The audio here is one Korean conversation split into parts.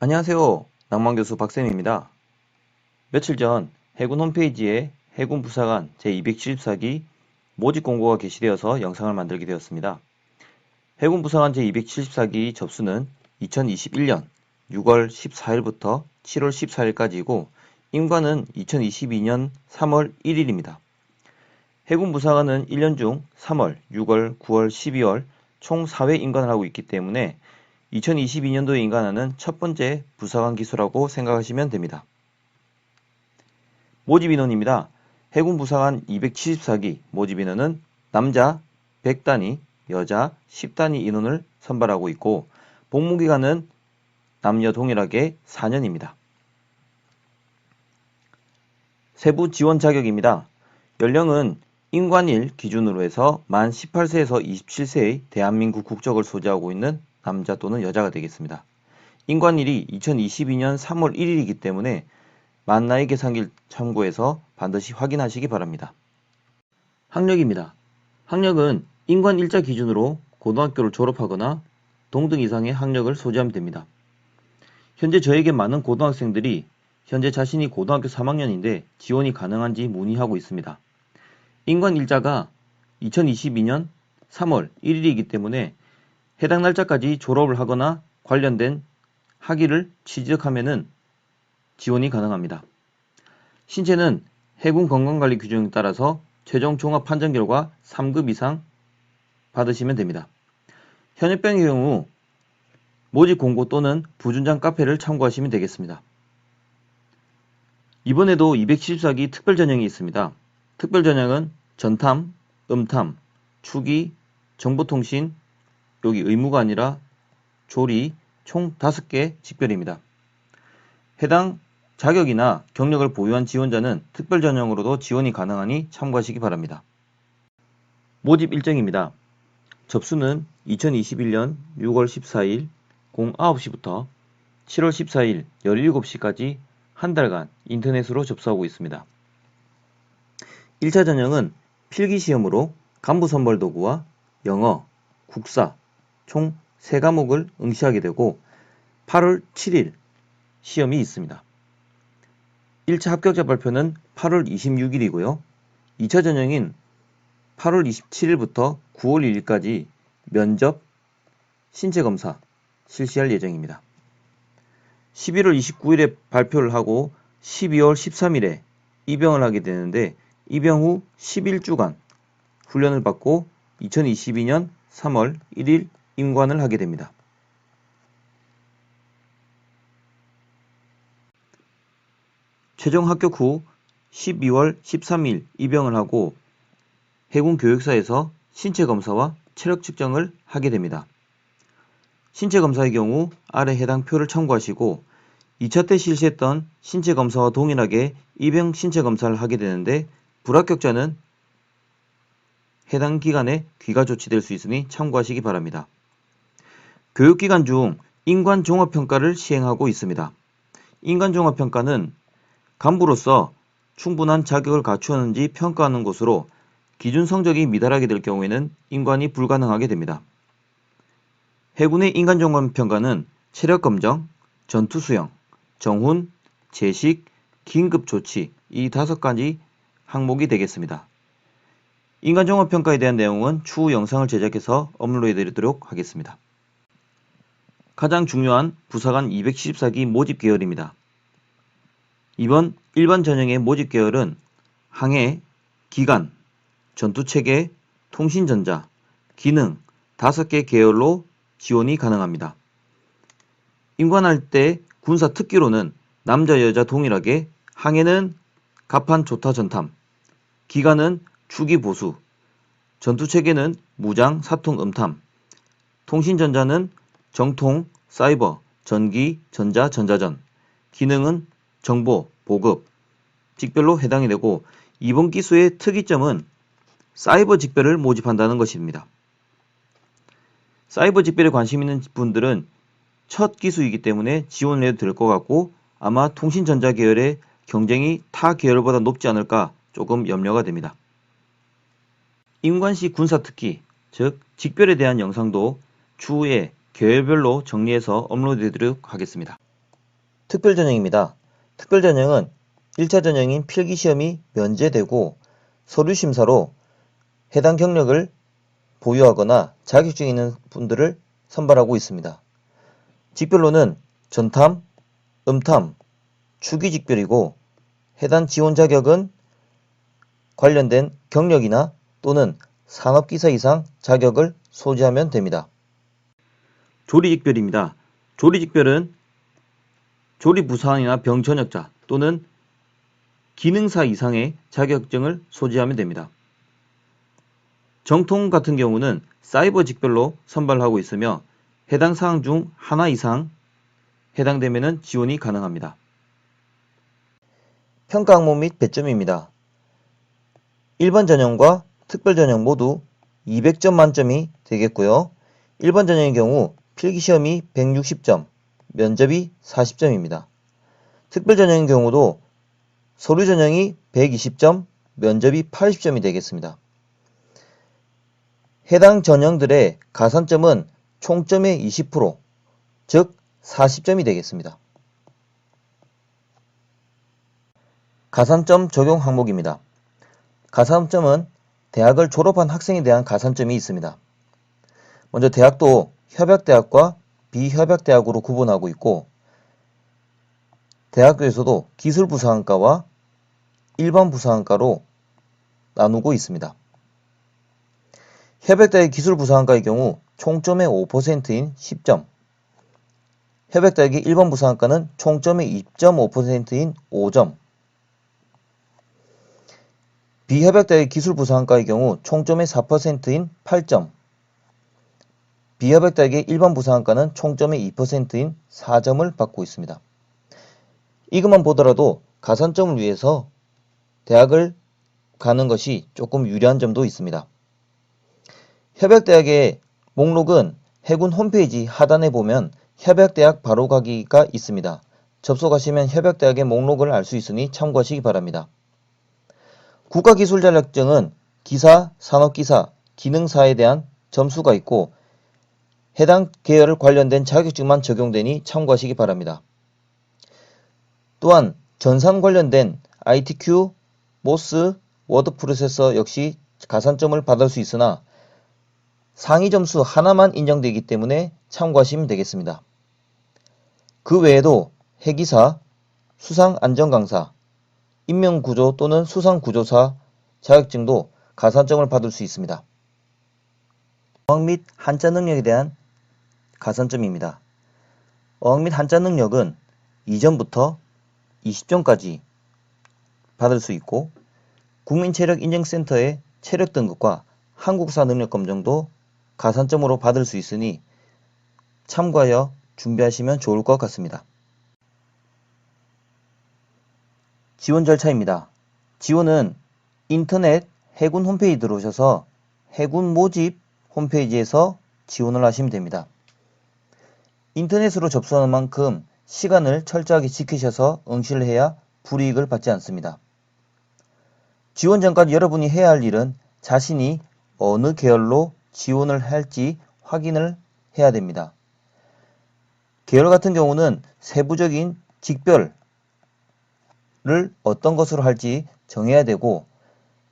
안녕하세요. 낭만교수 박쌤입니다. 며칠 전 해군 홈페이지에 해군 부사관 제274기 모집 공고가 게시되어서 영상을 만들게 되었습니다. 해군 부사관 제274기 접수는 2021년 6월 14일부터 7월 14일까지이고 임관은 2022년 3월 1일입니다. 해군 부사관은 1년 중 3월, 6월, 9월, 12월 총 4회 임관을 하고 있기 때문에 2022년도에 임관하는 첫 번째 부사관 기수라고 생각하시면 됩니다. 모집 인원입니다. 해군 부사관 274기 모집 인원은 남자 100단위, 여자 10단위 인원을 선발하고 있고 복무기간은 남녀 동일하게 4년입니다. 세부 지원 자격입니다. 연령은 임관일 기준으로 해서 만 18세에서 27세의 대한민국 국적을 소지하고 있는 남자 또는 여자가 되겠습니다. 임관일이 2022년 3월 1일이기 때문에 만 나이 계산기를 참고해서 반드시 확인하시기 바랍니다. 학력입니다. 학력은 임관일자 기준으로 고등학교를 졸업하거나 동등 이상의 학력을 소지하면 됩니다. 현재 저에게 많은 고등학생들이 현재 자신이 고등학교 3학년인데 지원이 가능한지 문의하고 있습니다. 임관일자가 2022년 3월 1일이기 때문에 해당 날짜까지 졸업을 하거나 관련된 학위를 취득하면 지원이 가능합니다. 신체는 해군 건강관리 규정에 따라서 최종 종합 판정 결과 3급 이상 받으시면 됩니다. 현역병의 경우 모집 공고 또는 부준장 카페를 참고하시면 되겠습니다. 이번에도 274기 특별 전형이 있습니다. 특별 전형은 전탐, 음탐, 추기, 정보통신, 여기 의무가 아니라 조리, 총 5개 직별입니다. 해당 자격이나 경력을 보유한 지원자는 특별 전형으로도 지원이 가능하니 참고하시기 바랍니다. 모집 일정입니다. 접수는 2021년 6월 14일 09시부터 7월 14일 17시까지 한 달간 인터넷으로 접수하고 있습니다. 1차 전형은 필기시험으로 간부선발도구와 영어, 국사 총 3과목을 응시하게 되고 8월 7일 시험이 있습니다. 1차 합격자 발표는 8월 26일이고요. 2차 전형인 8월 27일부터 9월 1일까지 면접, 신체검사 실시할 예정입니다. 11월 29일에 발표를 하고 12월 13일에 입영을 하게 되는데 입영 후 11주간 훈련을 받고 2022년 3월 1일 임관을 하게 됩니다. 최종 합격 후 12월 13일 입영을 하고 해군 교육사에서 신체검사와 체력 측정을 하게 됩니다. 신체검사의 경우 아래 해당 표를 참고하시고 2차 때 실시했던 신체검사와 동일하게 입영 신체검사를 하게 되는데 불합격자는 해당 기간에 귀가 조치될 수 있으니 참고하시기 바랍니다. 교육기간 중 인관종합평가를 시행하고 있습니다. 인관종합평가는 간부로서 충분한 자격을 갖추었는지 평가하는 것으로 기준 성적이 미달하게 될 경우에는 임관이 불가능하게 됩니다. 해군의 인간종합평가는 체력검정, 전투수영, 정훈, 제식, 긴급조치 이 5가지 항목이 되겠습니다. 인간종합평가에 대한 내용은 추후 영상을 제작해서 업로드해드리도록 하겠습니다. 가장 중요한 부사관 274기 모집 계열입니다. 이번 일반 전형의 모집 계열은 항해, 기관, 전투체계, 통신전자, 기능 5개 계열로 지원이 가능합니다. 임관할 때 군사 특기로는 남자 여자 동일하게 항해는 갑판 조타 전탐, 기관은 추기 보수, 전투체계는 무장 사통 음탐, 통신전자는 정통 사이버 전기 전자 전자전, 기능은 정보 보급 직별로 해당이 되고 이번 기수의 특이점은 사이버 직별을 모집한다는 것입니다. 사이버 직별에 관심 있는 분들은 첫 기수이기 때문에 지원을 해도 될 것 같고 아마 통신전자 계열의 경쟁이 타 계열보다 높지 않을까 조금 염려가 됩니다. 임관시 군사특기, 즉 직별에 대한 영상도 추후에 계열별로 정리해서 업로드해드리도록 하겠습니다. 특별전형입니다. 특별전형은 1차 전형인 필기시험이 면제되고 서류심사로 해당 경력을 보유하거나 자격증이 있는 분들을 선발하고 있습니다. 직별로는 전탐, 음탐, 추기직별이고 해당 지원 자격은 관련된 경력이나 또는 산업기사 이상 자격을 소지하면 됩니다. 조리직별입니다. 조리직별은 조리부사관이나 병전역자 또는 기능사 이상의 자격증을 소지하면 됩니다. 정통 같은 경우는 사이버 직별로 선발하고 있으며 해당 사항 중 하나 이상 해당되면 지원이 가능합니다. 평가 항목 및 배점입니다. 일반 전형과 특별 전형 모두 200점 만점이 되겠고요. 일반 전형의 경우 필기시험이 160점, 면접이 40점입니다. 특별 전형의 경우도 서류 전형이 120점, 면접이 80점이 되겠습니다. 해당 전형들의 가산점은 총점의 20%, 즉 40점이 되겠습니다. 가산점 적용 항목입니다. 가산점은 대학을 졸업한 학생에 대한 가산점이 있습니다. 먼저 대학도 협약대학과 비협약대학으로 구분하고 있고 대학교에서도 기술부사관과와 일반부사관과로 나누고 있습니다. 협약대학 기술부사관과의 경우 총점의 5%인 10점, 협약대학의 일반부사관과는 총점의 2.5%인 5점, 비협약대학의 기술부사관과의 경우 총점의 4%인 8점, 비협약대학의 일반부사관과는 총점의 2%인 4점을 받고 있습니다. 이것만 보더라도 가산점을 위해서 대학을 가는 것이 조금 유리한 점도 있습니다. 협약대학의 목록은 해군 홈페이지 하단에 보면 협약대학 바로가기가 있습니다. 접속하시면 협약대학의 목록을 알 수 있으니 참고하시기 바랍니다. 국가기술자격증은 기사, 산업기사, 기능사에 대한 점수가 있고 해당 계열 관련된 자격증만 적용되니 참고하시기 바랍니다. 또한 전산 관련된 ITQ, 모스, 워드 프로세서 역시 가산점을 받을 수 있으나 상위 점수 하나만 인정되기 때문에 참고하시면 되겠습니다. 그 외에도 해기사, 수상안전강사, 인명구조 또는 수상구조사 자격증도 가산점을 받을 수 있습니다. 어학 및 한자 능력에 대한 가산점입니다. 어학 및 한자 능력은 이전부터 20점까지 받을 수 있고 국민체력인증센터의 체력 등급과 한국사 능력 검정도 가산점으로 받을 수 있으니 참고하여 준비하시면 좋을 것 같습니다. 지원 절차입니다. 지원은 인터넷 해군 홈페이지 들어오셔서 해군 모집 홈페이지에서 지원을 하시면 됩니다. 인터넷으로 접수하는 만큼 시간을 철저하게 지키셔서 응시를 해야 불이익을 받지 않습니다. 지원 전까지 여러분이 해야 할 일은 자신이 어느 계열로 지원을 할지 확인을 해야 됩니다. 계열 같은 경우는 세부적인 직별을 어떤 것으로 할지 정해야 되고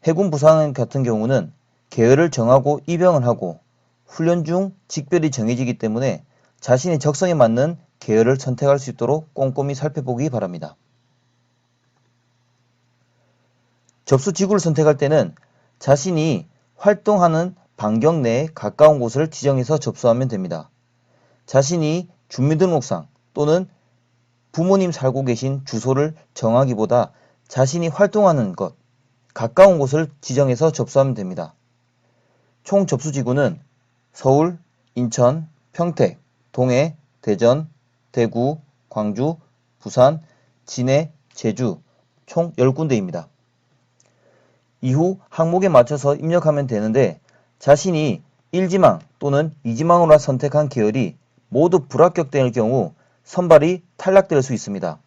해군 부사관 같은 경우는 계열을 정하고 입영을 하고 훈련 중 직별이 정해지기 때문에 자신의 적성에 맞는 계열을 선택할 수 있도록 꼼꼼히 살펴보기 바랍니다. 접수 지구를 선택할 때는 자신이 활동하는 반경 내에 가까운 곳을 지정해서 접수하면 됩니다. 자신이 주민등록상 또는 부모님 살고 계신 주소를 정하기보다 자신이 활동하는 것, 가까운 곳을 지정해서 접수하면 됩니다. 총 접수지구는 서울, 인천, 평택, 동해, 대전, 대구, 광주, 부산, 진해, 제주 총 10군데입니다. 이후 항목에 맞춰서 입력하면 되는데 자신이 1지망 또는 2지망으로 선택한 계열이 모두 불합격될 경우 선발이 탈락될 수 있습니다.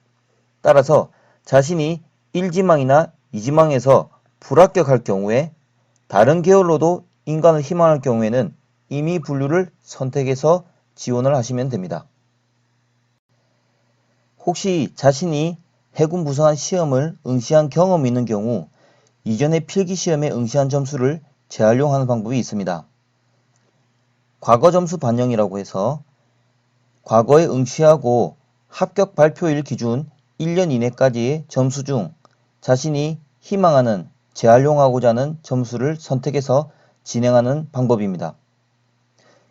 따라서 자신이 1지망이나 2지망에서 불합격할 경우에 다른 계열로도 인간을 희망할 경우에는 임의 분류를 선택해서 지원을 하시면 됩니다. 혹시 자신이 해군 부사관 시험을 응시한 경험이 있는 경우 이전의 필기시험에 응시한 점수를 재활용하는 방법이 있습니다. 과거 점수 반영이라고 해서 과거에 응시하고 합격 발표일 기준 1년 이내까지의 점수 중 자신이 희망하는 재활용하고자 하는 점수를 선택해서 진행하는 방법입니다.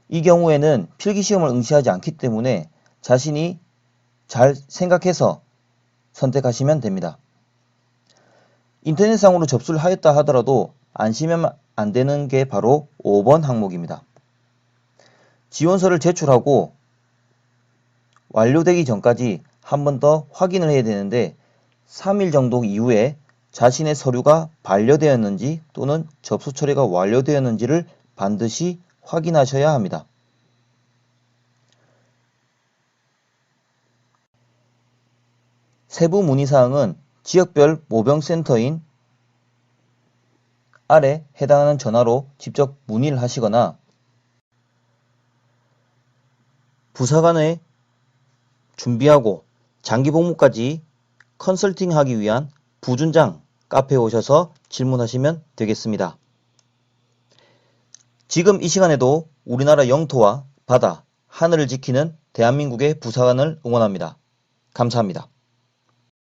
이 경우에는 필기시험을 응시하지 않기 때문에 자신이 잘 생각해서 선택하시면 됩니다. 인터넷상으로 접수를 하였다 하더라도 안심하면 안 되는 게 바로 5번 항목입니다. 지원서를 제출하고 완료되기 전까지 한 번 더 확인을 해야 되는데 3일 정도 이후에 자신의 서류가 반려되었는지 또는 접수 처리가 완료되었는지를 반드시 확인하셔야 합니다. 세부 문의사항은 지역별 모병센터인 아래 해당하는 전화로 직접 문의를 하시거나 부사관의 준비하고 장기 복무까지 컨설팅하기 위한 부준장 카페에 오셔서 질문하시면 되겠습니다. 지금 이 시간에도 우리나라 영토와 바다, 하늘을 지키는 대한민국의 부사관을 응원합니다. 감사합니다.